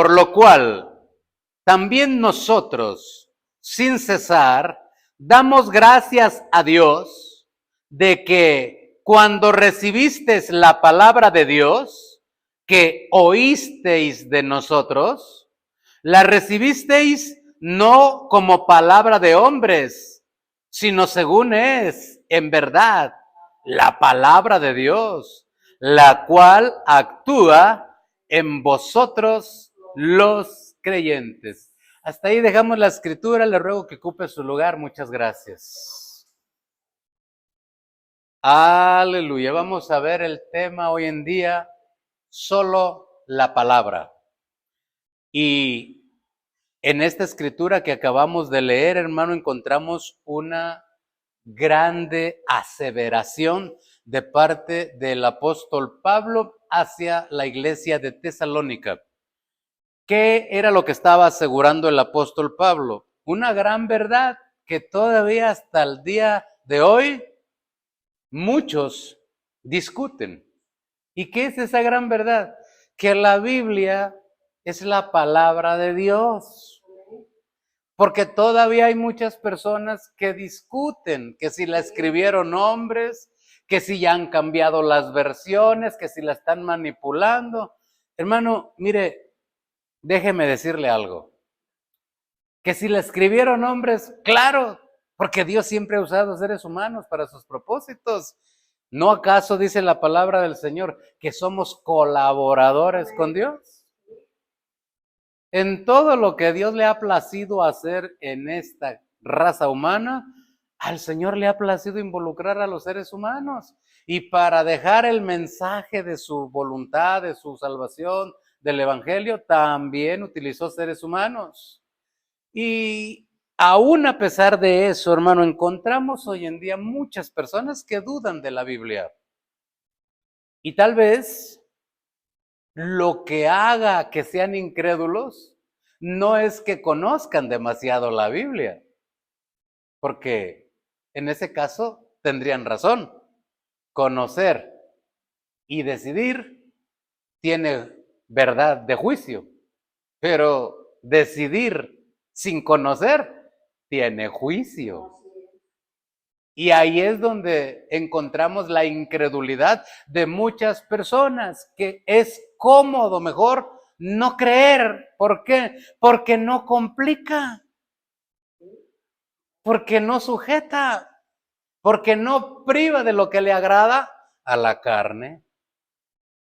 Por lo cual, también nosotros, sin cesar, damos gracias a Dios de que cuando recibisteis la palabra de Dios, que oísteis de nosotros, la recibisteis no como palabra de hombres, sino según es, en verdad, la palabra de Dios, la cual actúa en vosotros los creyentes. Hasta ahí dejamos la escritura, le ruego que ocupe su lugar, muchas gracias. Aleluya, vamos a ver el tema hoy en día, solo la palabra. Y en esta escritura que acabamos de leer, hermano, encontramos una grande aseveración de parte del apóstol Pablo hacia la iglesia de Tesalónica. ¿Qué era lo que estaba asegurando el apóstol Pablo? Una gran verdad que todavía hasta el día de hoy muchos discuten. ¿Y qué es esa gran verdad? Que la Biblia es la palabra de Dios. Porque todavía hay muchas personas que discuten que si la escribieron hombres, que si ya han cambiado las versiones, que si la están manipulando. Hermano, mire, déjeme decirle algo. Que si la escribieron hombres, claro, porque Dios siempre ha usado seres humanos para sus propósitos. ¿No acaso dice la palabra del Señor que somos colaboradores con Dios? En todo lo que Dios le ha placido hacer en esta raza humana, al Señor le ha placido involucrar a los seres humanos. Y para dejar el mensaje de su voluntad, de su salvación, del Evangelio, también utilizó seres humanos. Y aún a pesar de eso, hermano, encontramos hoy en día muchas personas que dudan de la Biblia. Y tal vez lo que haga que sean incrédulos no es que conozcan demasiado la Biblia, porque en ese caso tendrían razón. Conocer y decidir tiene verdad de juicio, pero decidir sin conocer tiene juicio. Y ahí es donde encontramos la incredulidad de muchas personas, que es cómodo mejor no creer. ¿Por qué? Porque no complica, porque no sujeta, porque no priva de lo que le agrada a la carne.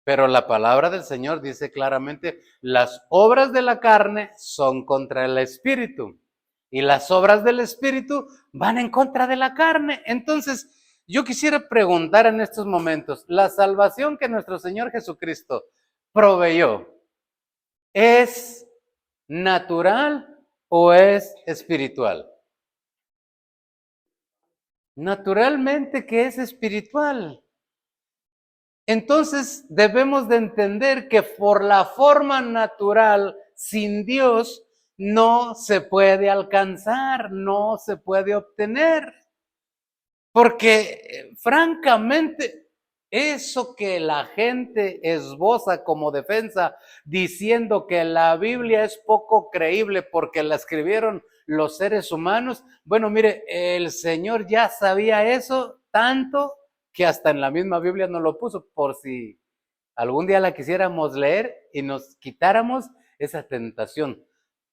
Pero la palabra del Señor dice claramente, las obras de la carne son contra el espíritu y las obras del espíritu van en contra de la carne. Entonces, yo quisiera preguntar en estos momentos, ¿la salvación que nuestro Señor Jesucristo proveyó es natural o es espiritual? Naturalmente que es espiritual. Entonces debemos de entender que por la forma natural, sin Dios, no se puede alcanzar, no se puede obtener. Porque francamente, eso que la gente esboza como defensa diciendo que la Biblia es poco creíble porque la escribieron los seres humanos, bueno, mire, el Señor ya sabía eso tanto que hasta en la misma Biblia nos lo puso, por si algún día la quisiéramos leer y nos quitáramos esa tentación.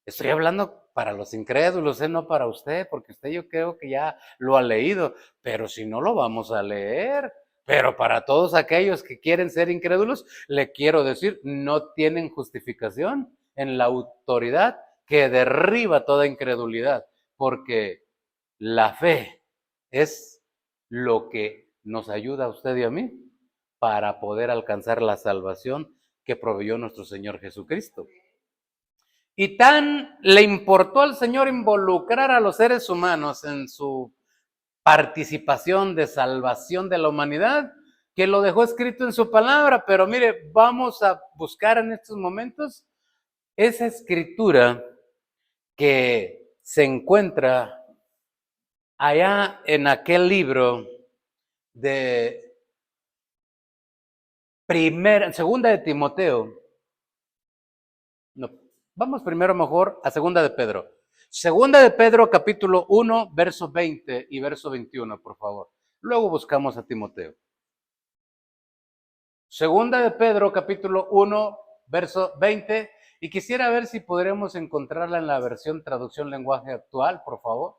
Estoy hablando para los incrédulos, no para usted, porque usted yo creo que ya lo ha leído, pero si no lo vamos a leer. Pero para todos aquellos que quieren ser incrédulos, le quiero decir, no tienen justificación en la autoridad que derriba toda incredulidad, porque la fe es lo que nos ayuda a usted y a mí para poder alcanzar la salvación que proveyó nuestro Señor Jesucristo. Y tan le importó al Señor involucrar a los seres humanos en su participación de salvación de la humanidad, que lo dejó escrito en su palabra. Pero mire, vamos a buscar en estos momentos esa escritura que se encuentra allá en aquel libro de segunda de Timoteo, No. Vamos primero mejor a Segunda de Pedro. Segunda de Pedro, capítulo 1, verso 20 y verso 21, por favor. Luego buscamos a Timoteo. Segunda de Pedro, capítulo 1, verso 20. Y quisiera ver si podremos encontrarla en la versión traducción lenguaje actual, por favor.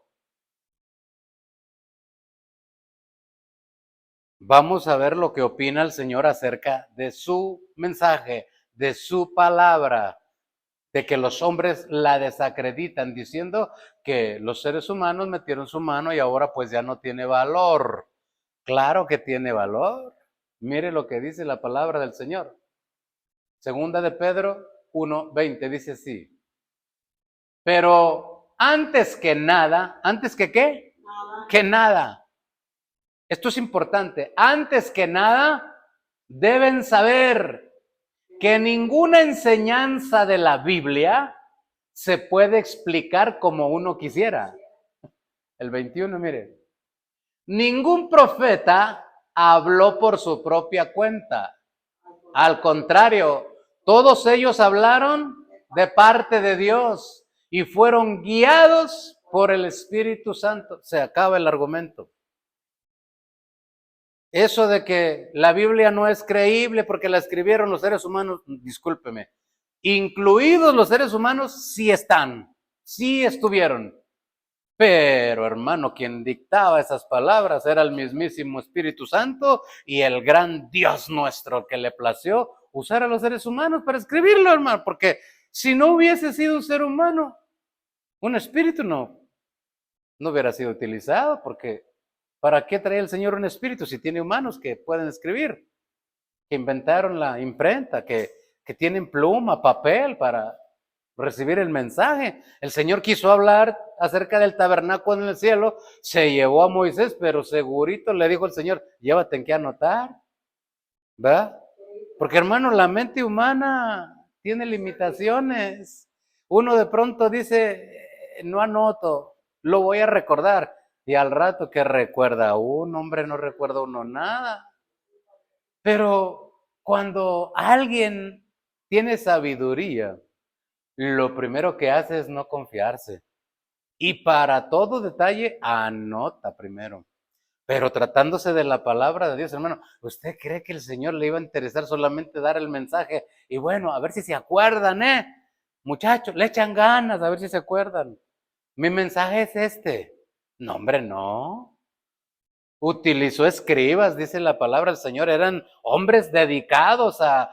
Vamos a ver lo que opina el Señor acerca de su mensaje, de su palabra, de que los hombres la desacreditan diciendo que los seres humanos metieron su mano y ahora pues ya no tiene valor. Claro que tiene valor. Mire lo que dice la palabra del Señor. Segunda de Pedro 1:20 dice así. Pero antes que nada, ¿antes que qué? Que nada. Esto es importante. Antes que nada, deben saber que ninguna enseñanza de la Biblia se puede explicar como uno quisiera. El 21, mire. Ningún profeta habló por su propia cuenta. Al contrario, todos ellos hablaron de parte de Dios y fueron guiados por el Espíritu Santo. Se acaba el argumento. Eso de que la Biblia no es creíble porque la escribieron los seres humanos, discúlpeme, incluidos los seres humanos, sí están, sí estuvieron. Pero, hermano, quien dictaba esas palabras era el mismísimo Espíritu Santo y el gran Dios nuestro que le plació usar a los seres humanos para escribirlo, hermano, porque si no hubiese sido un ser humano, un espíritu no hubiera sido utilizado, porque ¿para qué trae el Señor un espíritu si tiene humanos que pueden escribir, que inventaron la imprenta, que tienen pluma, papel para recibir el mensaje? El Señor quiso hablar acerca del tabernáculo en el cielo, se llevó a Moisés, pero segurito le dijo el Señor, llévate en qué anotar, ¿verdad? Porque, hermano, la mente humana tiene limitaciones. Uno de pronto dice, no anoto, lo voy a recordar. Y al rato que recuerda uno, hombre, no recuerda uno nada. Pero cuando alguien tiene sabiduría, lo primero que hace es no confiarse. Y para todo detalle, anota primero. Pero tratándose de la palabra de Dios, hermano, ¿usted cree que el Señor le iba a interesar solamente dar el mensaje? Y bueno, a ver si se acuerdan, muchachos, le echan ganas, a ver si se acuerdan. Mi mensaje es este. No, hombre, no. Utilizó escribas, dice la palabra del Señor, eran hombres dedicados a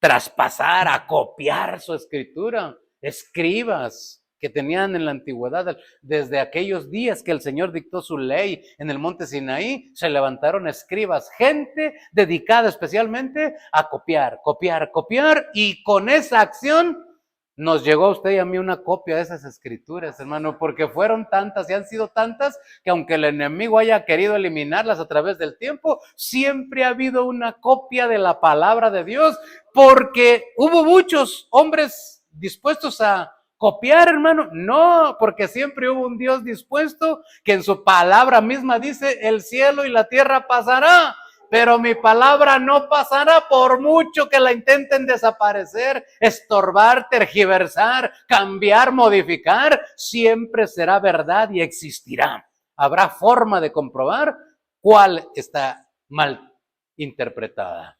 traspasar, a copiar su escritura, escribas que tenían en la antigüedad, desde aquellos días que el Señor dictó su ley en el monte Sinaí, se levantaron escribas, gente dedicada especialmente a copiar, copiar, copiar, y con esa acción nos llegó a usted y a mí una copia de esas escrituras, hermano, porque fueron tantas y han sido tantas que aunque el enemigo haya querido eliminarlas a través del tiempo, siempre ha habido una copia de la palabra de Dios, porque hubo muchos hombres dispuestos a copiar, hermano. No, porque siempre hubo un Dios dispuesto que en su palabra misma dice, el cielo y la tierra pasará, pero mi palabra no pasará por mucho que la intenten desaparecer, estorbar, tergiversar, cambiar, modificar, siempre será verdad y existirá. Habrá forma de comprobar cuál está mal interpretada,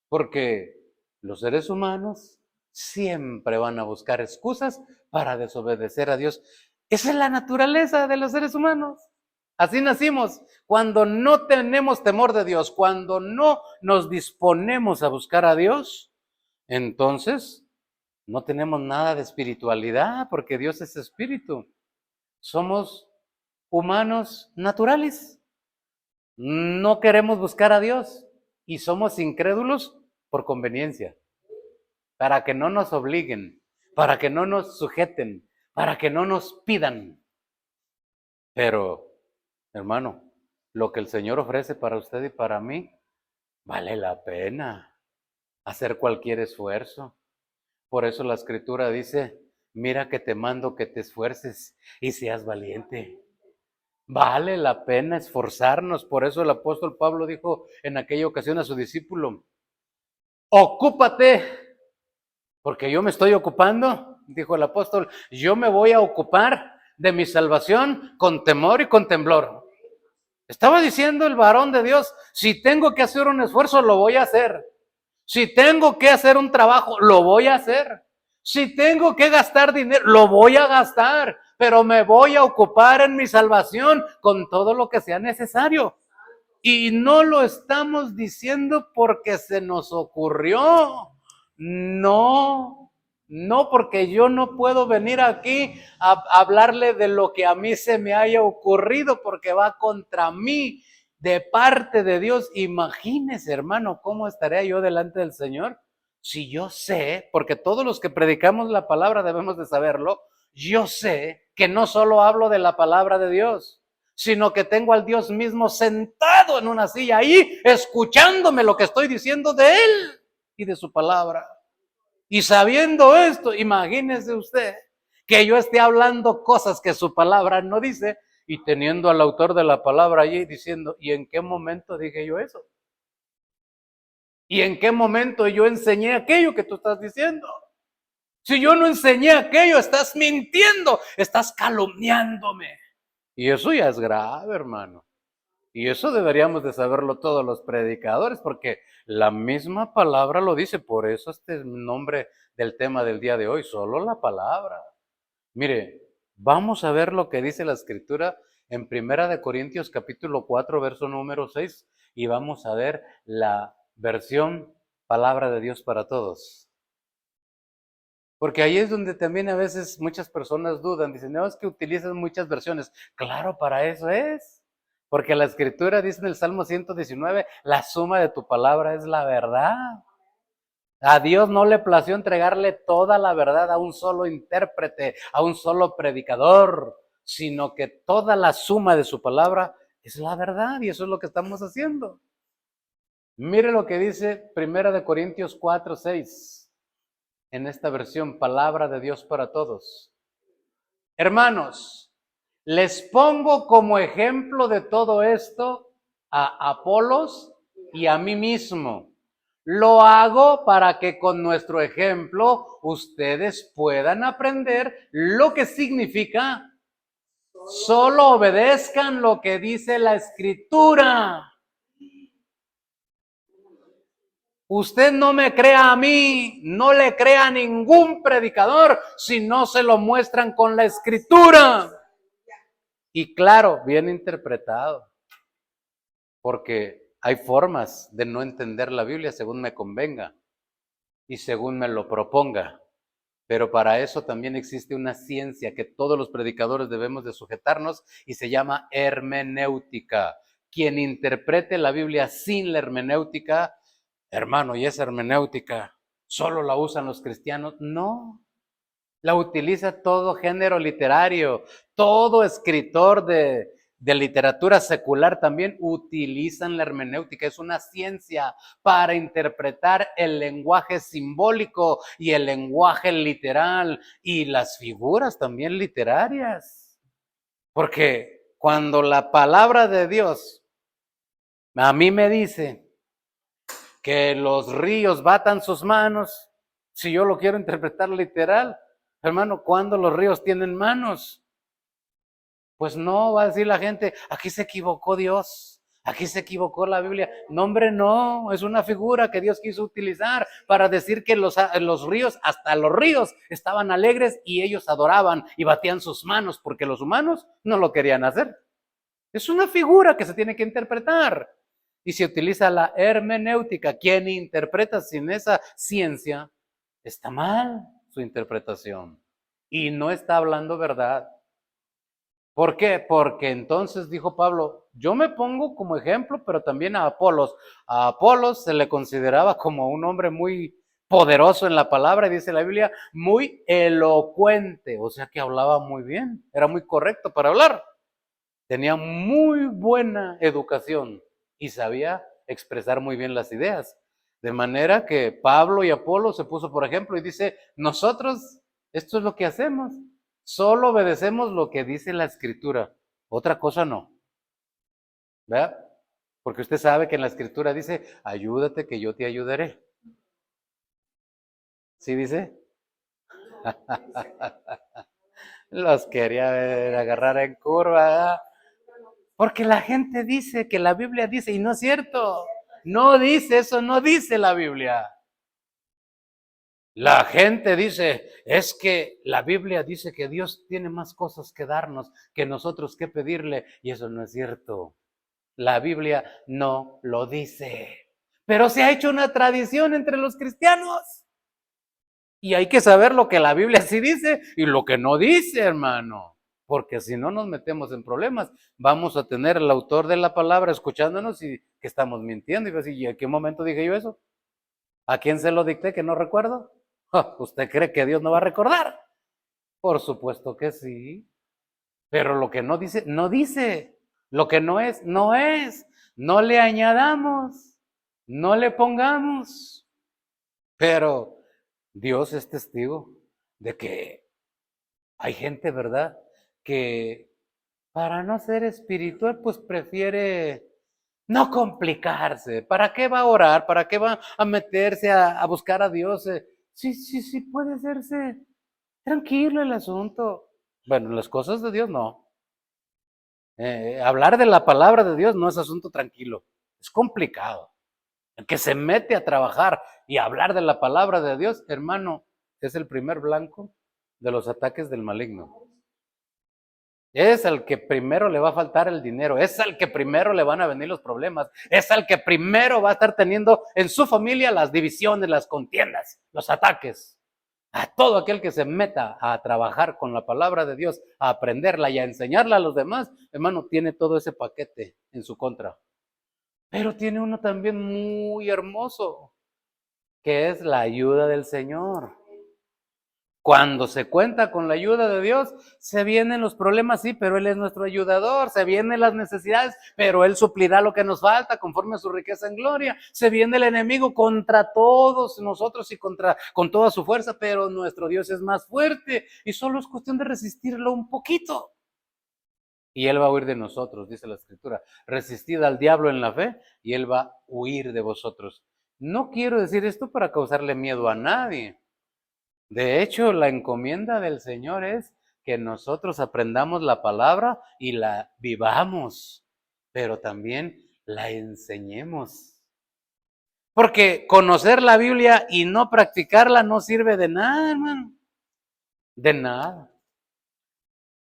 porque los seres humanos siempre van a buscar excusas para desobedecer a Dios. Esa es la naturaleza de los seres humanos. Así nacimos. Cuando no tenemos temor de Dios, cuando no nos disponemos a buscar a Dios, entonces no tenemos nada de espiritualidad, porque Dios es espíritu. Somos humanos naturales. No queremos buscar a Dios y somos incrédulos por conveniencia, para que no nos obliguen, para que no nos sujeten, para que no nos pidan. Pero, hermano, lo que el Señor ofrece para usted y para mí, vale la pena hacer cualquier esfuerzo. Por eso la Escritura dice, mira que te mando que te esfuerces y seas valiente. Vale la pena esforzarnos. Por eso el apóstol Pablo dijo en aquella ocasión a su discípulo, ocúpate Porque yo me estoy ocupando, dijo el apóstol, yo me voy a ocupar de mi salvación con temor y con temblor. Estaba diciendo el varón de Dios, si tengo que hacer un esfuerzo, lo voy a hacer. Si tengo que hacer un trabajo, lo voy a hacer. Si tengo que gastar dinero, lo voy a gastar. Pero me voy a ocupar en mi salvación con todo lo que sea necesario. Y no lo estamos diciendo porque se nos ocurrió. No, no, porque yo no puedo venir aquí a hablarle de lo que a mí se me haya ocurrido, porque va contra mí de parte de Dios. Imagínese, hermano, cómo estaría yo delante del Señor si yo sé, porque todos los que predicamos la palabra debemos de saberlo, yo sé que no solo hablo de la palabra de Dios, sino que tengo al Dios mismo sentado en una silla ahí, escuchándome lo que estoy diciendo de Él y de su palabra. Y sabiendo esto, imagínese usted que yo esté hablando cosas que su palabra no dice y teniendo al autor de la palabra allí diciendo, ¿y en qué momento dije yo eso? ¿Y en qué momento yo enseñé aquello que tú estás diciendo? Si yo no enseñé aquello, estás mintiendo, estás calumniándome. Y eso ya es grave, hermano. Y eso deberíamos de saberlo todos los predicadores, porque la misma palabra lo dice. Por eso este nombre del tema del día de hoy, solo la palabra. Mire, vamos a ver lo que dice la Escritura en Primera de Corintios capítulo 4, verso número 6, y vamos a ver la versión Palabra de Dios para Todos. Porque ahí es donde también a veces muchas personas dudan, dicen, no, es que utilizan muchas versiones. Claro, para eso es. Porque la Escritura dice en el Salmo 119, la suma de tu palabra es la verdad. A Dios no le plació entregarle toda la verdad a un solo intérprete, a un solo predicador, sino que toda la suma de su palabra es la verdad, y eso es lo que estamos haciendo. Mire lo que dice 1 Corintios 4, 6, en esta versión, Palabra de Dios para Todos. Hermanos, les pongo como ejemplo de todo esto a Apolos y a mí mismo. Lo hago para que con nuestro ejemplo ustedes puedan aprender lo que significa solo obedezcan lo que dice la Escritura. Usted no me crea a mí, no le crea a ningún predicador si no se lo muestran con la Escritura. Y claro, bien interpretado, porque hay formas de no entender la Biblia según me convenga y según me lo proponga. Pero para eso también existe una ciencia que todos los predicadores debemos de sujetarnos y se llama hermenéutica. Quien interprete la Biblia sin la hermenéutica, hermano, ¿y esa hermenéutica solo la usan los cristianos? No, la utiliza todo género literario, todo escritor de literatura secular también utilizan la hermenéutica. Es una ciencia para interpretar el lenguaje simbólico y el lenguaje literal y las figuras también literarias. Porque cuando la palabra de Dios a mí me dice que los ríos batan sus manos, si yo lo quiero interpretar literal, hermano, ¿cuándo los ríos tienen manos? Pues no, va a decir la gente, aquí se equivocó Dios, aquí se equivocó la Biblia. No, hombre, no, es una figura que Dios quiso utilizar para decir que los ríos, hasta los ríos, estaban alegres y ellos adoraban y batían sus manos porque los humanos no lo querían hacer. Es una figura que se tiene que interpretar. Y se utiliza la hermenéutica. Quien interpreta sin esa ciencia, está mal su interpretación. Y no está hablando verdad. ¿Por qué? Porque entonces dijo Pablo, yo me pongo como ejemplo, pero también a Apolos. A Apolos se le consideraba como un hombre muy poderoso en la palabra, dice la Biblia, muy elocuente, o sea que hablaba muy bien, era muy correcto para hablar. Tenía muy buena educación y sabía expresar muy bien las ideas. De manera que Pablo y Apolo se puso por ejemplo y dice, nosotros, esto es lo que hacemos, solo obedecemos lo que dice la Escritura, otra cosa no. ¿Verdad? Porque usted sabe que en la Escritura dice, ayúdate que yo te ayudaré. ¿Sí dice? Los quería agarrar en curva, ¿verdad? Porque la gente dice que la Biblia dice, y no es cierto. No dice eso, no dice la Biblia. La gente dice, es que la Biblia dice que Dios tiene más cosas que darnos que nosotros que pedirle, y eso no es cierto. La Biblia no lo dice. Pero se ha hecho una tradición entre los cristianos. Y hay que saber lo que la Biblia sí dice y lo que no dice, hermano. Porque si no nos metemos en problemas, vamos a tener al autor de la palabra escuchándonos y que estamos mintiendo. Y va a decir, ¿y en qué momento dije yo eso? ¿A quién se lo dicté que no recuerdo? ¿Usted cree que Dios no va a recordar? Por supuesto que sí. Pero lo que no dice, no dice. Lo que no es, no es. No le añadamos, no le pongamos. Pero Dios es testigo de que hay gente, ¿verdad? Que para no ser espiritual, pues prefiere no complicarse. ¿Para qué va a orar? ¿Para qué va a meterse a buscar a Dios? Sí, sí, sí, puede hacerse tranquilo el asunto. Bueno, las cosas de Dios no. Hablar de la palabra de Dios no es asunto tranquilo. Es complicado. El que se mete a trabajar y a hablar de la palabra de Dios, hermano, es el primer blanco de los ataques del maligno. Es al que primero le va a faltar el dinero, es al que primero le van a venir los problemas, es al que primero va a estar teniendo en su familia las divisiones, las contiendas, los ataques. A todo aquel que se meta a trabajar con la palabra de Dios, a aprenderla y a enseñarla a los demás, hermano, tiene todo ese paquete en su contra. Pero tiene uno también muy hermoso, que es la ayuda del Señor. Cuando se cuenta con la ayuda de Dios, se vienen los problemas, sí, pero Él es nuestro ayudador, se vienen las necesidades, pero Él suplirá lo que nos falta conforme a su riqueza en gloria. Se viene el enemigo contra todos nosotros y con toda su fuerza, pero nuestro Dios es más fuerte y solo es cuestión de resistirlo un poquito. Y Él va a huir de nosotros, dice la Escritura. Resistid al diablo en la fe y Él va a huir de vosotros. No quiero decir esto para causarle miedo a nadie. De hecho, la encomienda del Señor es que nosotros aprendamos la palabra y la vivamos, pero también la enseñemos. Porque conocer la Biblia y no practicarla no sirve de nada, hermano. De nada.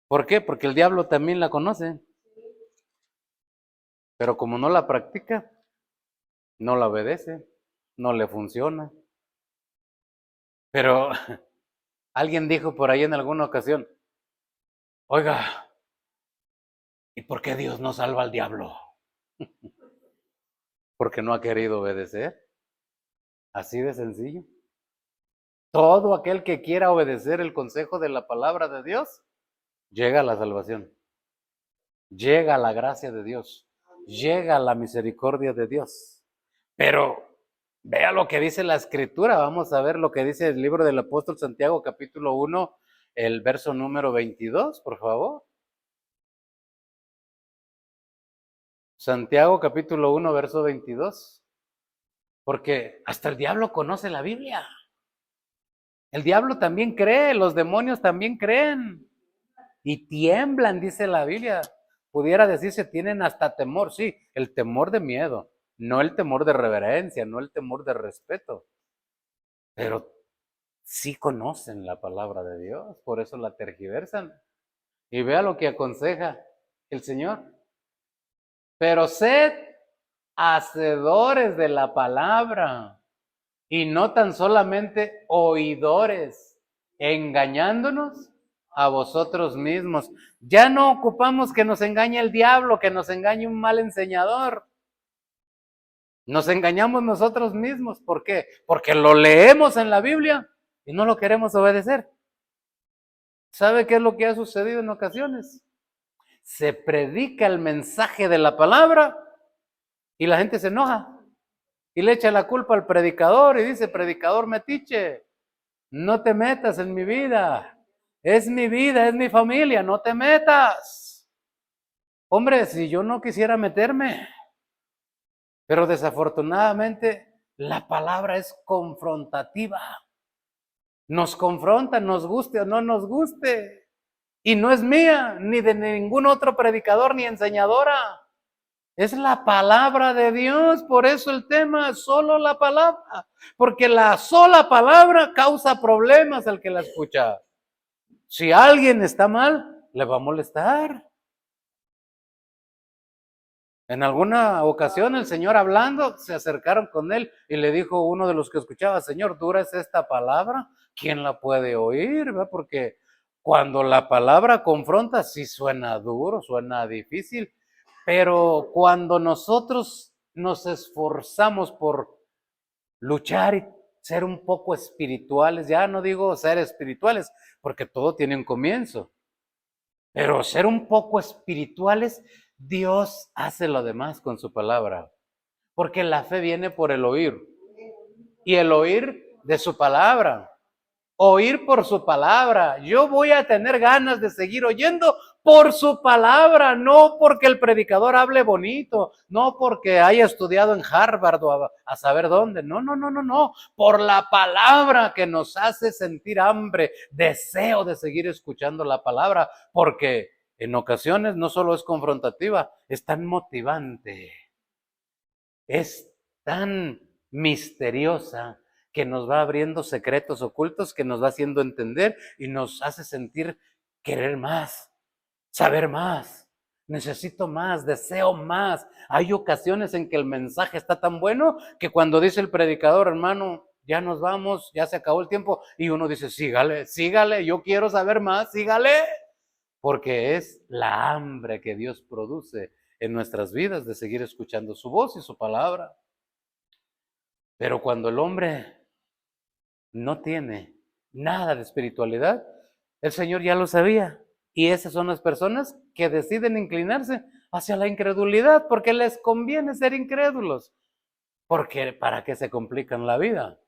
¿Por qué? Porque el diablo también la conoce, pero como no la practica, no la obedece, no le funciona. Pero alguien dijo por ahí en alguna ocasión, oiga, ¿y por qué Dios no salva al diablo? Porque no ha querido obedecer. Así de sencillo. Todo aquel que quiera obedecer el consejo de la palabra de Dios, llega a la salvación, llega a la gracia de Dios, llega a la misericordia de Dios. Pero vea lo que dice la Escritura, vamos a ver lo que dice el libro del apóstol Santiago, capítulo 1, el verso número 22, por favor. Santiago, capítulo 1, verso 22. Porque hasta el diablo conoce la Biblia. El diablo también cree, los demonios también creen y tiemblan, dice la Biblia. Pudiera decirse, tienen hasta temor, sí, el temor de miedo, no el temor de reverencia, no el temor de respeto, pero sí conocen la palabra de Dios, por eso la tergiversan. Y vea lo que aconseja el Señor. Pero sed hacedores de la palabra y no tan solamente oidores, engañándonos a vosotros mismos. Ya no ocupamos que nos engañe el diablo, que nos engañe un mal enseñador. Nos engañamos nosotros mismos. ¿Por qué? Porque lo leemos en la Biblia y no lo queremos obedecer. ¿Sabe qué es lo que ha sucedido en ocasiones? Se predica el mensaje de la palabra y la gente se enoja y le echa la culpa al predicador y dice, predicador metiche, no te metas en mi vida, es mi familia, no te metas. Hombre, si yo no quisiera meterme, pero desafortunadamente la palabra es confrontativa. Nos confronta, nos guste o no nos guste. Y no es mía, ni de ningún otro predicador ni enseñadora. Es la palabra de Dios, por eso el tema es solo la palabra. Porque la sola palabra causa problemas al que la escucha. Si alguien está mal, le va a molestar. En alguna ocasión el Señor hablando, se acercaron con él y le dijo uno de los que escuchaba, Señor, ¿dura es esta palabra? ¿Quién la puede oír? ¿Verdad? Porque cuando la palabra confronta, sí suena duro, suena difícil, pero cuando nosotros nos esforzamos por luchar y ser un poco espirituales, ya no digo ser espirituales, porque todo tiene un comienzo, pero ser un poco espirituales, Dios hace lo demás con su palabra. Porque la fe viene por el oír. Y el oír de su palabra. Oír por su palabra. Yo voy a tener ganas de seguir oyendo por su palabra, no porque el predicador hable bonito, no porque haya estudiado en Harvard o a saber dónde. No, no, no, no, no. Por la palabra que nos hace sentir hambre, deseo de seguir escuchando la palabra, porque en ocasiones no solo es confrontativa, es tan motivante, es tan misteriosa que nos va abriendo secretos ocultos, que nos va haciendo entender y nos hace sentir querer más, saber más, necesito más, deseo más. Hay ocasiones en que el mensaje está tan bueno que cuando dice el predicador, hermano, ya nos vamos, ya se acabó el tiempo, y uno dice, sígale, sígale, yo quiero saber más, sígale, porque es la hambre que Dios produce en nuestras vidas de seguir escuchando su voz y su palabra. Pero cuando el hombre no tiene nada de espiritualidad, el Señor ya lo sabía. Y esas son las personas que deciden inclinarse hacia la incredulidad porque les conviene ser incrédulos. Porque ¿para qué se complican la vida?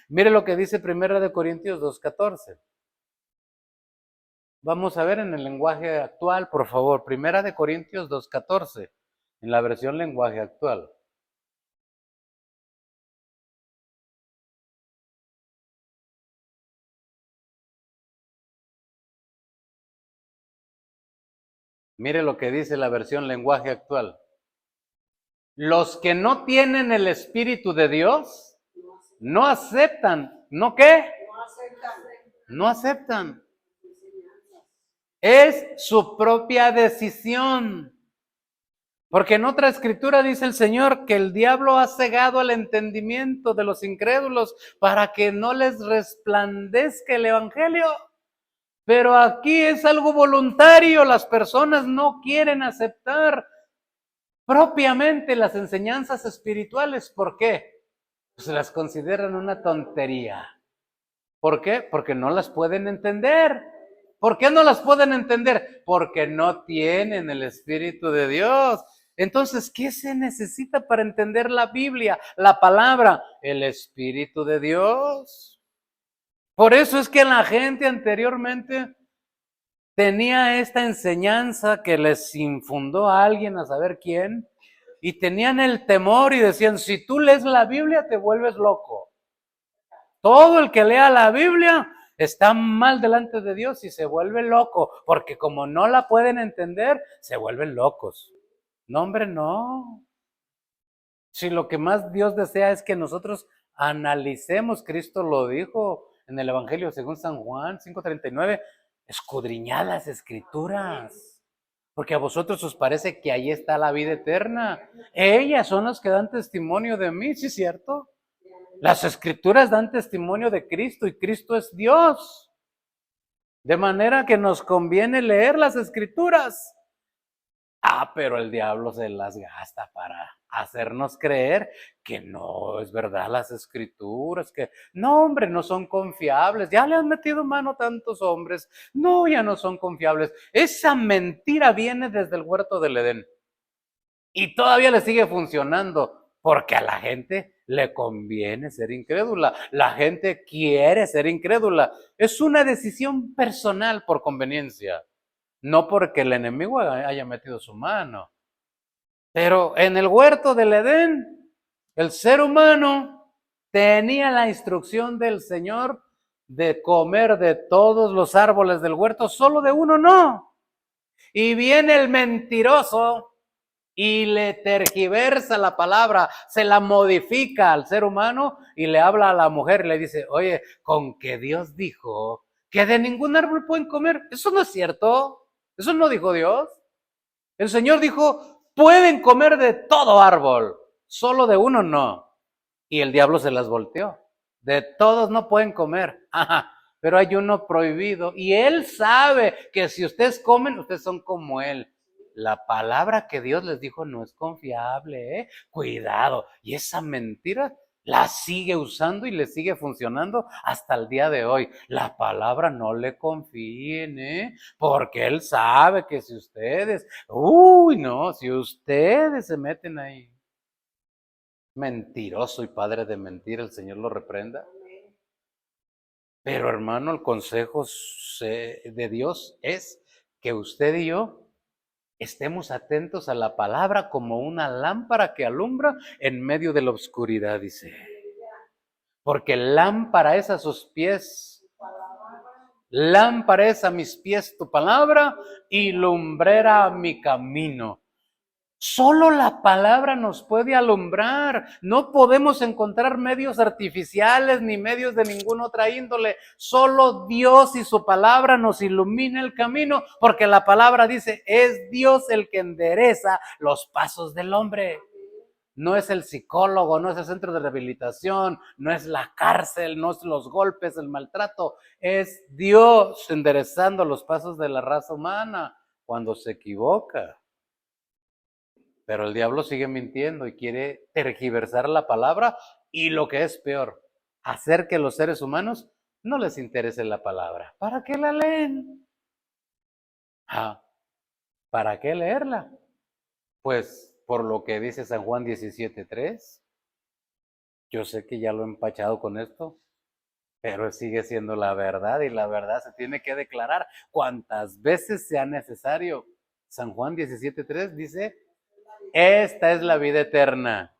Mire lo que dice 1 Corintios 2:14. Vamos a ver en el lenguaje actual, por favor. 1 Corintios 2:14, en la versión lenguaje actual. Mire lo que dice la versión lenguaje actual. Los que no tienen el Espíritu de Dios no aceptan. ¿No qué? No aceptan. Es su propia decisión. Porque en otra escritura dice el Señor que el diablo ha cegado el entendimiento de los incrédulos para que no les resplandezca el Evangelio. Pero aquí es algo voluntario, las personas no quieren aceptar propiamente las enseñanzas espirituales. ¿Por qué? Pues las consideran una tontería. ¿Por qué? Porque no las pueden entender. ¿Por qué no las pueden entender? Porque no tienen el Espíritu de Dios. Entonces, ¿qué se necesita para entender la Biblia, la palabra? El Espíritu de Dios. Por eso es que la gente anteriormente tenía esta enseñanza que les infundó a alguien, a saber quién, y tenían el temor y decían, si tú lees la Biblia te vuelves loco. Todo el que lea la Biblia está mal delante de Dios y se vuelve loco, porque como no la pueden entender, se vuelven locos. No, hombre, no. Si lo que más Dios desea es que nosotros analicemos, Cristo lo dijo en el Evangelio según San Juan 5:39, escudriñad las Escrituras, porque a vosotros os parece que ahí está la vida eterna. Ellas son las que dan testimonio de mí, ¿sí es cierto? Las Escrituras dan testimonio de Cristo y Cristo es Dios. De manera que nos conviene leer las Escrituras. Pero el diablo se las gasta para hacernos creer que no es verdad las Escrituras, que no, hombre, no son confiables. Ya le han metido mano tantos hombres. No, ya no son confiables. Esa mentira viene desde el huerto del Edén. Y todavía le sigue funcionando, porque a la gente le conviene ser incrédula. La gente quiere ser incrédula. Es una decisión personal por conveniencia, no porque el enemigo haya metido su mano. Pero en el huerto del Edén, el ser humano tenía la instrucción del Señor de comer de todos los árboles del huerto, solo de uno no. Y viene el mentiroso y le tergiversa la palabra, se la modifica al ser humano y le habla a la mujer y le dice, oye, con que Dios dijo que de ningún árbol pueden comer. Eso no es cierto. Eso no dijo Dios. El Señor dijo, pueden comer de todo árbol, solo de uno no. Y el diablo se las volteó. De todos no pueden comer. Ajá, pero hay uno prohibido. Y él sabe que si ustedes comen, ustedes son como él. La palabra que Dios les dijo no es confiable, ¿eh? Cuidado. Y esa mentira la sigue usando y le sigue funcionando hasta el día de hoy. La palabra no le confíen, ¿eh? Porque él sabe que si ustedes, no, si ustedes se meten ahí, mentiroso y padre de mentira, el Señor lo reprenda. Pero hermano, el consejo de Dios es que usted y yo estemos atentos a la palabra como una lámpara que alumbra en medio de la oscuridad, dice. Porque lámpara es a sus pies, lámpara es a mis pies tu palabra y lumbrera a mi camino. Solo la palabra nos puede alumbrar. No podemos encontrar medios artificiales ni medios de ninguna otra índole. Solo Dios y su palabra nos ilumina el camino, porque la palabra dice, es Dios el que endereza los pasos del hombre. No es el psicólogo, no es el centro de rehabilitación, no es la cárcel, no es los golpes, el maltrato. Es Dios enderezando los pasos de la raza humana cuando se equivoca. Pero el diablo sigue mintiendo y quiere tergiversar la palabra y lo que es peor, hacer que los seres humanos no les interese la palabra. ¿Para qué la leen? ¿Para qué leerla? Pues por lo que dice San Juan 17:3. Yo sé que ya lo he empachado con esto, pero sigue siendo la verdad y la verdad se tiene que declarar cuantas veces sea necesario. San Juan 17:3 dice, esta es la vida eterna,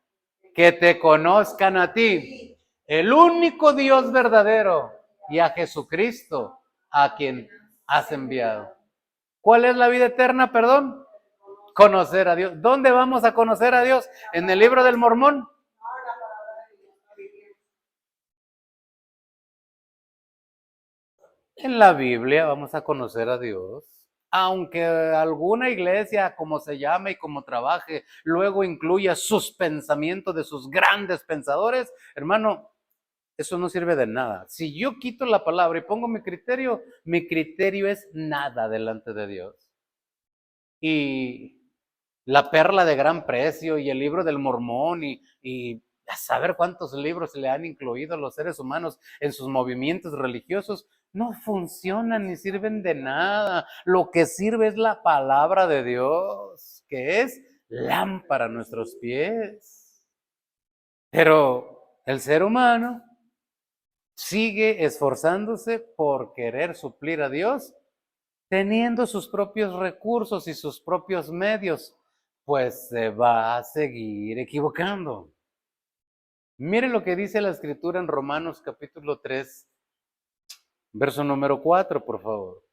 que te conozcan a ti, el único Dios verdadero, y a Jesucristo, a quien has enviado. ¿Cuál es la vida eterna, perdón? Conocer a Dios. ¿Dónde vamos a conocer a Dios? ¿En el libro del Mormón? En la Biblia vamos a conocer a Dios. Aunque alguna iglesia, como se llame y como trabaje, luego incluya sus pensamientos de sus grandes pensadores, hermano, eso no sirve de nada. Si yo quito la palabra y pongo mi criterio es nada delante de Dios. Y la perla de gran precio y el libro del Mormón y a saber cuántos libros le han incluido los seres humanos en sus movimientos religiosos, no funcionan ni sirven de nada. Lo que sirve es la palabra de Dios, que es lámpara a nuestros pies. Pero el ser humano sigue esforzándose por querer suplir a Dios, teniendo sus propios recursos y sus propios medios, pues se va a seguir equivocando. Mire lo que dice la escritura en Romanos capítulo 3, verso número 4, por favor.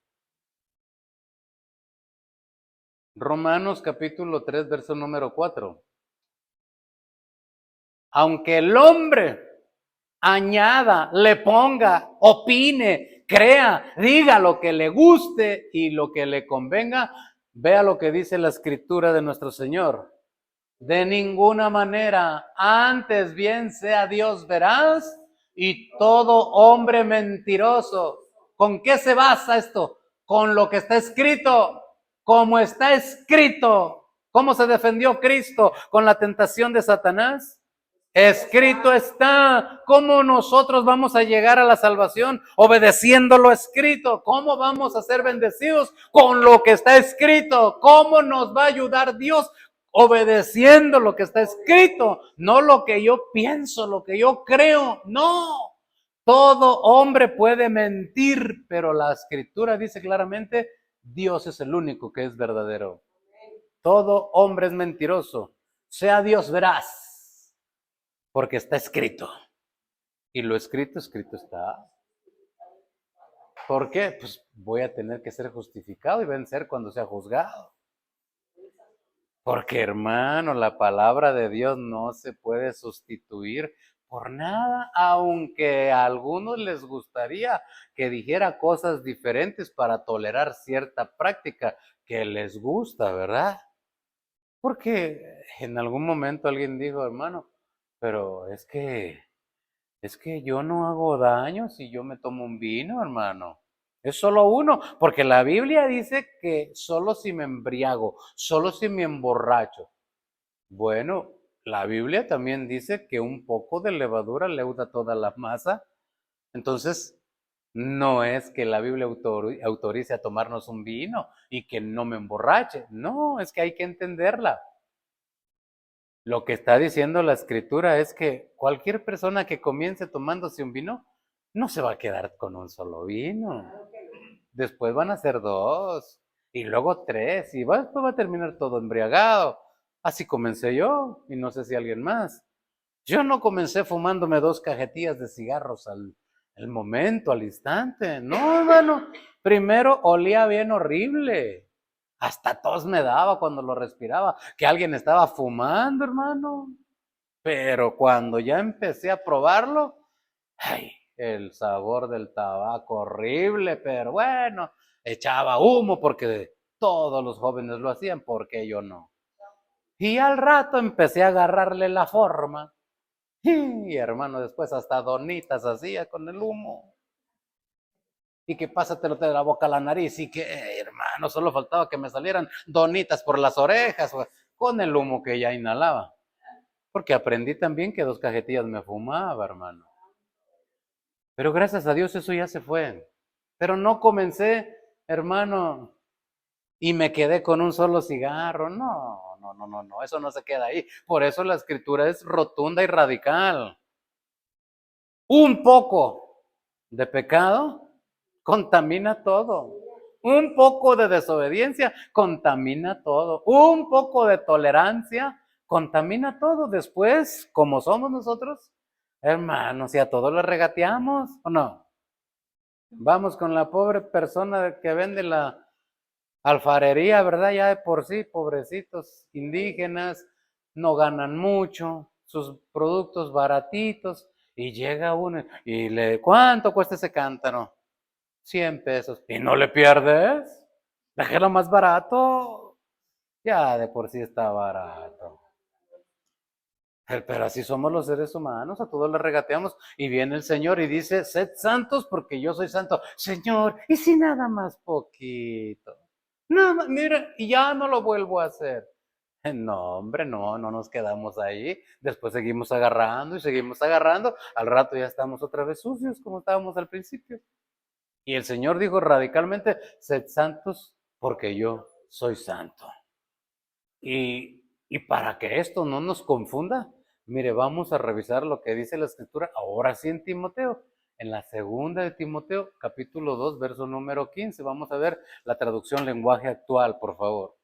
Romanos capítulo 3, verso número 4. Aunque el hombre añada, le ponga, opine, crea, diga lo que le guste y lo que le convenga, vea lo que dice la escritura de nuestro Señor. De ninguna manera, antes bien sea Dios veraz y todo hombre mentiroso. ¿Con qué se basa esto? Con lo que está escrito, como está escrito. ¿Cómo se defendió Cristo con la tentación de Satanás? Escrito está. ¿Cómo nosotros vamos a llegar a la salvación? Obedeciendo lo escrito. ¿Cómo vamos a ser bendecidos? Con lo que está escrito. ¿Cómo nos va a ayudar Dios? Obedeciendo lo que está escrito. No lo que yo pienso, lo que yo creo. No. Todo hombre puede mentir, pero la escritura dice claramente, Dios es el único que es verdadero. Todo hombre es mentiroso. Sea Dios veraz. Porque está escrito. Y lo escrito, escrito está. ¿Por qué? Pues voy a tener que ser justificado y vencer cuando sea juzgado. Porque hermano, la palabra de Dios no se puede sustituir por nada, aunque a algunos les gustaría que dijera cosas diferentes para tolerar cierta práctica que les gusta, ¿verdad? Porque en algún momento alguien dijo, hermano, pero es que yo no hago daño si yo me tomo un vino, hermano. Es solo uno, porque la Biblia dice que solo si me embriago, solo si me emborracho. Bueno, la Biblia también dice que un poco de levadura leuda toda la masa. Entonces, no es que la Biblia autorice a tomarnos un vino y que no me emborrache. No, es que hay que entenderla. Lo que está diciendo la escritura es que cualquier persona que comience tomándose un vino no se va a quedar con un solo vino. Después van a ser dos y luego tres y después va a terminar todo embriagado. Así comencé yo y no sé si alguien más. Yo no comencé fumándome 2 cajetillas de cigarros al momento, al instante. No, hermano. Primero olía bien horrible. Hasta tos me daba cuando lo respiraba, que alguien estaba fumando, hermano. Pero cuando ya empecé a probarlo, ay, el sabor del tabaco horrible, pero bueno, echaba humo porque todos los jóvenes lo hacían, porque yo no. Y al rato empecé a agarrarle la forma. Y hermano, después hasta donitas hacía con el humo. Y que pásatelo de la boca a la nariz. Y que, hermano, solo faltaba que me salieran donitas por las orejas con el humo que ya inhalaba. Porque aprendí también que 2 cajetillas me fumaba, hermano. Pero gracias a Dios eso ya se fue. Pero no comencé, hermano, y me quedé con un solo cigarro. No, no, no, no, no, eso no se queda ahí. Por eso la escritura es rotunda y radical. Un poco de pecado contamina todo. Un poco de desobediencia contamina todo. Un poco de tolerancia contamina todo. Después, como somos nosotros, hermanos, y a todos le regateamos, ¿o no? Vamos con la pobre persona que vende la alfarería, ¿verdad? Ya de por sí, pobrecitos indígenas, no ganan mucho, sus productos baratitos, y llega uno y ¿cuánto cuesta ese cántaro? 100 pesos. ¿Y no le pierdes? Déjalo más barato. Ya de por sí está barato. Pero así somos los seres humanos, a todos le regateamos y viene el Señor y dice, sed santos porque yo soy santo. Señor, ¿y si nada más poquito? Nada, mira, y ya no lo vuelvo a hacer. No, hombre, no, no nos quedamos ahí. Después seguimos agarrando y seguimos agarrando. Al rato ya estamos otra vez sucios como estábamos al principio. Y el Señor dijo radicalmente, sed santos porque yo soy santo. Y para que esto no nos confunda, mire, vamos a revisar lo que dice la escritura ahora sí en Timoteo. En la segunda de Timoteo, capítulo 2, verso número 15. Vamos a ver la traducción lenguaje actual, por favor.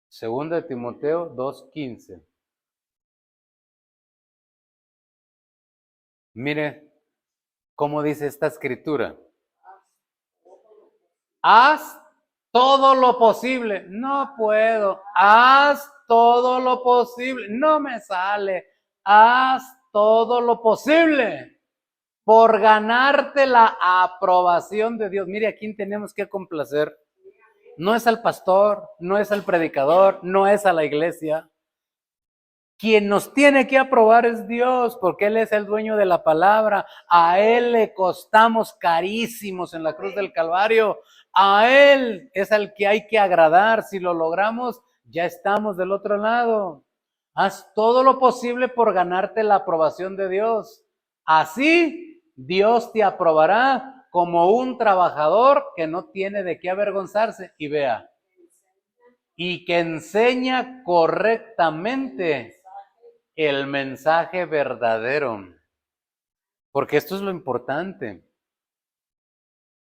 Segunda de Timoteo 2:15. Mire cómo dice esta escritura. Haz todo lo posible. No puedo. Haz todo lo posible. No me sale. Haz todo lo posible por ganarte la aprobación de Dios. Mire, ¿a quién tenemos que complacer? No es al pastor, no es al predicador, no es a la iglesia. Quien nos tiene que aprobar es Dios, porque Él es el dueño de la palabra. A Él le costamos carísimos en la cruz del Calvario. A Él es al que hay que agradar. Si lo logramos, ya estamos del otro lado. Haz todo lo posible por ganarte la aprobación de Dios. Así, Dios te aprobará como un trabajador que no tiene de qué avergonzarse. Y vea, y que enseña correctamente el mensaje verdadero. Porque esto es lo importante,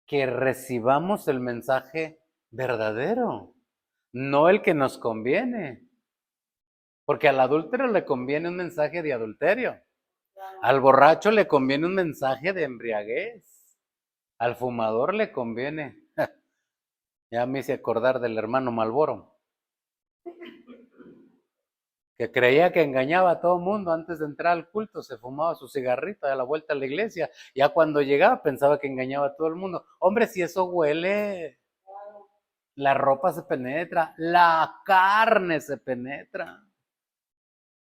que recibamos el mensaje verdadero, no el que nos conviene. Porque al adúltero le conviene un mensaje de adulterio, al borracho le conviene un mensaje de embriaguez, Al fumador le conviene. Ya me hice acordar del hermano Malboro, que creía que engañaba a todo mundo antes de entrar al culto, se fumaba su cigarrito a la vuelta a la iglesia. Ya cuando llegaba pensaba que engañaba a todo el mundo. Hombre, si eso huele, la ropa se penetra, la carne se penetra.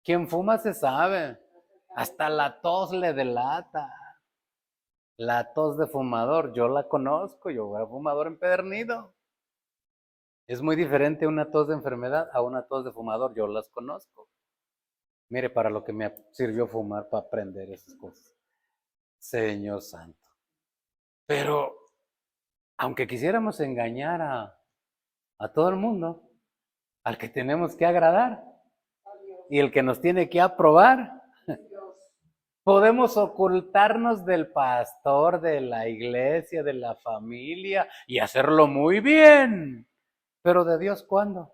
Quien fuma se sabe, hasta la tos le delata. La tos de fumador, yo la conozco, yo era fumador empedernido. Es muy diferente una tos de enfermedad a una tos de fumador, yo las conozco. Mire, para lo que me sirvió fumar, para aprender esas cosas. Señor Santo. Pero, aunque quisiéramos engañar a todo el mundo, al que tenemos que agradar y el que nos tiene que aprobar, podemos ocultarnos del pastor, de la iglesia, de la familia y hacerlo muy bien. Pero de Dios, ¿cuándo?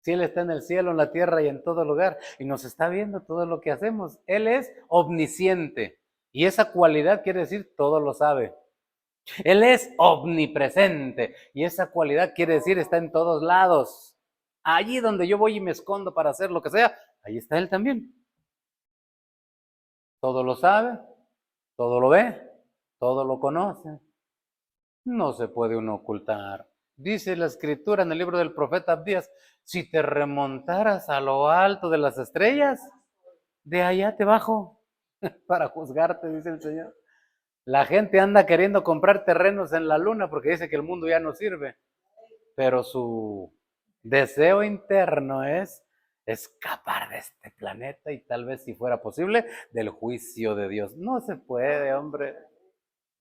Si Él está en el cielo, en la tierra y en todo lugar y nos está viendo todo lo que hacemos. Él es omnisciente y esa cualidad quiere decir todo lo sabe. Él es omnipresente y esa cualidad quiere decir está en todos lados. Allí donde yo voy y me escondo para hacer lo que sea, ahí está Él también. Todo lo sabe, todo lo ve, todo lo conoce. No se puede uno ocultar. Dice la escritura en el libro del profeta Abdías, si te remontaras a lo alto de las estrellas, de allá te bajo para juzgarte, dice el Señor. La gente anda queriendo comprar terrenos en la luna porque dice que el mundo ya no sirve, pero su deseo interno es escapar de este planeta y tal vez, si fuera posible, del juicio de Dios. No se puede, hombre.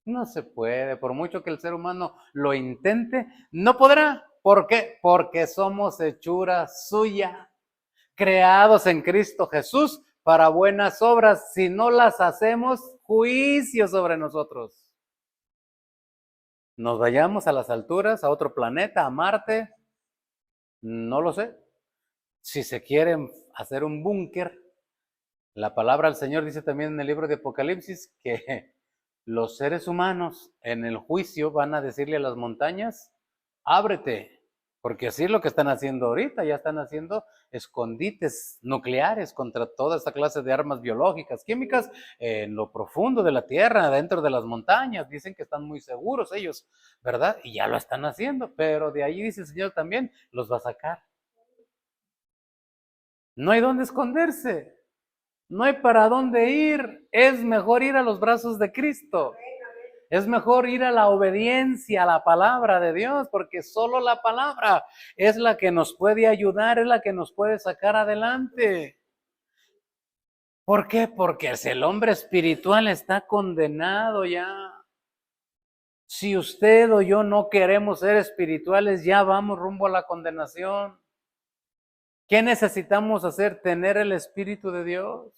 No se puede, por mucho que el ser humano lo intente, no podrá. ¿Por qué? Porque somos hechura suya, creados en Cristo Jesús para buenas obras. Si no las hacemos, juicio sobre nosotros. Nos vayamos a las alturas, a otro planeta, a Marte, no lo sé. Si se quieren hacer un búnker, la palabra del Señor dice también en el libro de Apocalipsis que los seres humanos en el juicio van a decirle a las montañas, ábrete, porque así es lo que están haciendo ahorita, ya están haciendo escondites nucleares contra toda esta clase de armas biológicas, químicas, en lo profundo de la tierra, dentro de las montañas, dicen que están muy seguros ellos, ¿verdad? Y ya lo están haciendo, pero de ahí dice el Señor también, los va a sacar. No hay dónde esconderse. No hay para dónde ir. Es mejor ir a los brazos de Cristo. Es mejor ir a la obediencia a la palabra de Dios, porque solo la palabra es la que nos puede ayudar, es la que nos puede sacar adelante. ¿Por qué? Porque el hombre espiritual está condenado ya. Si usted o yo no queremos ser espirituales, ya vamos rumbo a la condenación. ¿Qué necesitamos hacer? Tener el Espíritu de Dios.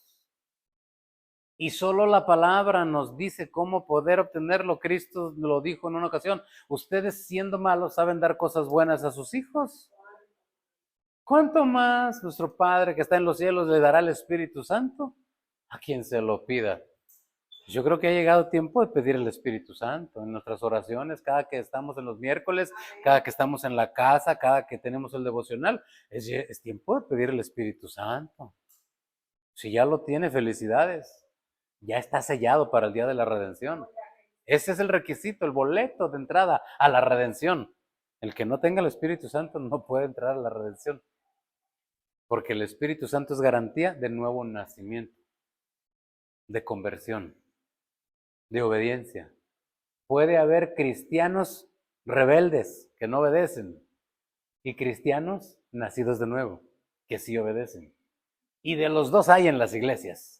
Y solo la palabra nos dice cómo poder obtenerlo. Cristo lo dijo en una ocasión. Ustedes siendo malos saben dar cosas buenas a sus hijos. ¿Cuánto más nuestro Padre que está en los cielos le dará el Espíritu Santo a quien se lo pida? Yo creo que ha llegado tiempo de pedir el Espíritu Santo en nuestras oraciones, cada que estamos en los miércoles, cada que estamos en la casa, cada que tenemos el devocional. Es tiempo de pedir el Espíritu Santo. Si ya lo tiene, felicidades. Ya está sellado para el día de la redención. Ese es el requisito, el boleto de entrada a la redención. El que no tenga el Espíritu Santo no puede entrar a la redención, porque el Espíritu Santo es garantía de nuevo nacimiento, de conversión, de obediencia. Puede haber cristianos rebeldes que no obedecen y cristianos nacidos de nuevo que sí obedecen. Y de los dos hay en las iglesias.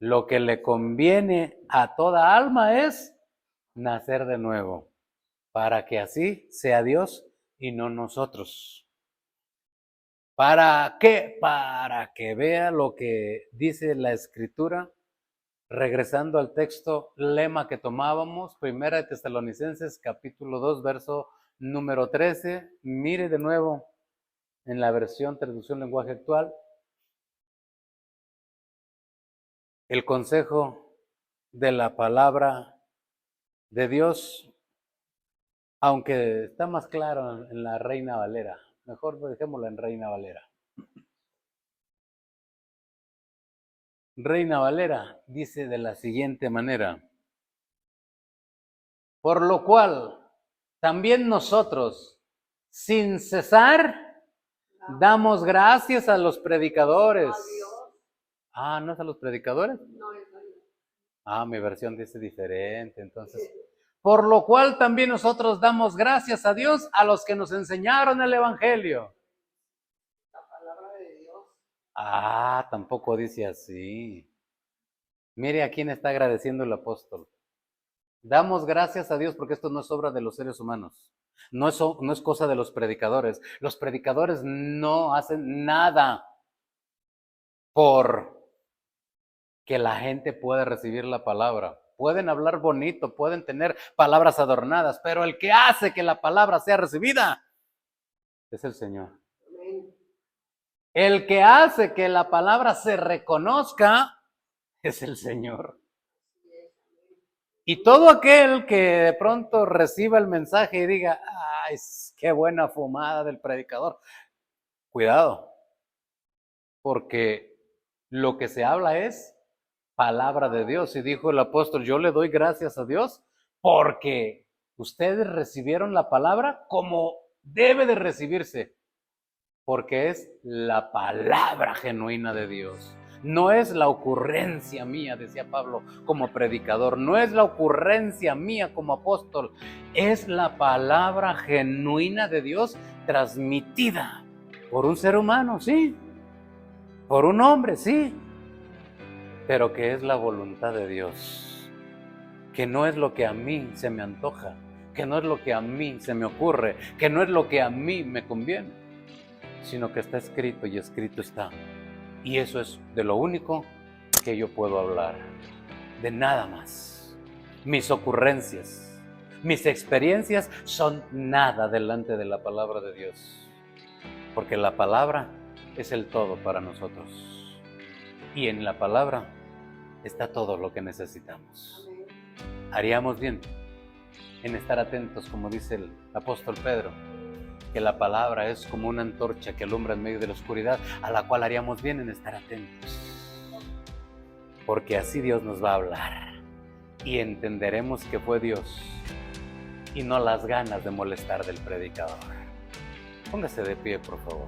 Lo que le conviene a toda alma es nacer de nuevo, para que así sea Dios y no nosotros. ¿Para qué? Para que vea lo que dice la Escritura, regresando al texto lema que tomábamos, Primera de Tesalonicenses, capítulo 2, verso número 13. Mire de nuevo en la versión traducción lenguaje actual, el consejo de la palabra de Dios, aunque está más claro en la Reina Valera. Mejor dejémosla en Reina Valera. Reina Valera dice de la siguiente manera: por lo cual también nosotros, sin cesar, damos gracias a los predicadores. Ah, ¿no es a los predicadores? Ah, mi versión dice diferente, entonces. Por lo cual también nosotros damos gracias a Dios a los que nos enseñaron el Evangelio. La palabra de Dios. Ah, tampoco dice así. Mire a quién está agradeciendo el apóstol. Damos gracias a Dios porque esto no es obra de los seres humanos. No es cosa de los predicadores. Los predicadores no hacen nada por que la gente pueda recibir la palabra. Pueden hablar bonito, pueden tener palabras adornadas, pero el que hace que la palabra sea recibida es el Señor. Amén. El que hace que la palabra se reconozca es el Señor. Y todo aquel que de pronto reciba el mensaje y diga, ay, qué buena fumada del predicador, cuidado, porque lo que se habla es palabra de Dios. Y dijo el apóstol, yo le doy gracias a Dios porque ustedes recibieron la palabra como debe de recibirse, porque es la palabra genuina de Dios. No es la ocurrencia mía, decía Pablo, como predicador. No es la ocurrencia mía como apóstol. Es la palabra genuina de Dios transmitida por un ser humano, sí. Por un hombre, sí. Pero que es la voluntad de Dios. Que no es lo que a mí se me antoja. Que no es lo que a mí se me ocurre. Que no es lo que a mí me conviene. Sino que está escrito y escrito está. Y eso es de lo único que yo puedo hablar, de nada más. Mis ocurrencias, mis experiencias son nada delante de la palabra de Dios, porque la palabra es el todo para nosotros. Y en la palabra está todo lo que necesitamos. Haríamos bien en estar atentos, como dice el apóstol Pedro, que la palabra es como una antorcha que alumbra en medio de la oscuridad, a la cual haríamos bien en estar atentos. Porque así Dios nos va a hablar y entenderemos que fue Dios y no las ganas de molestar del predicador. Póngase de pie, por favor.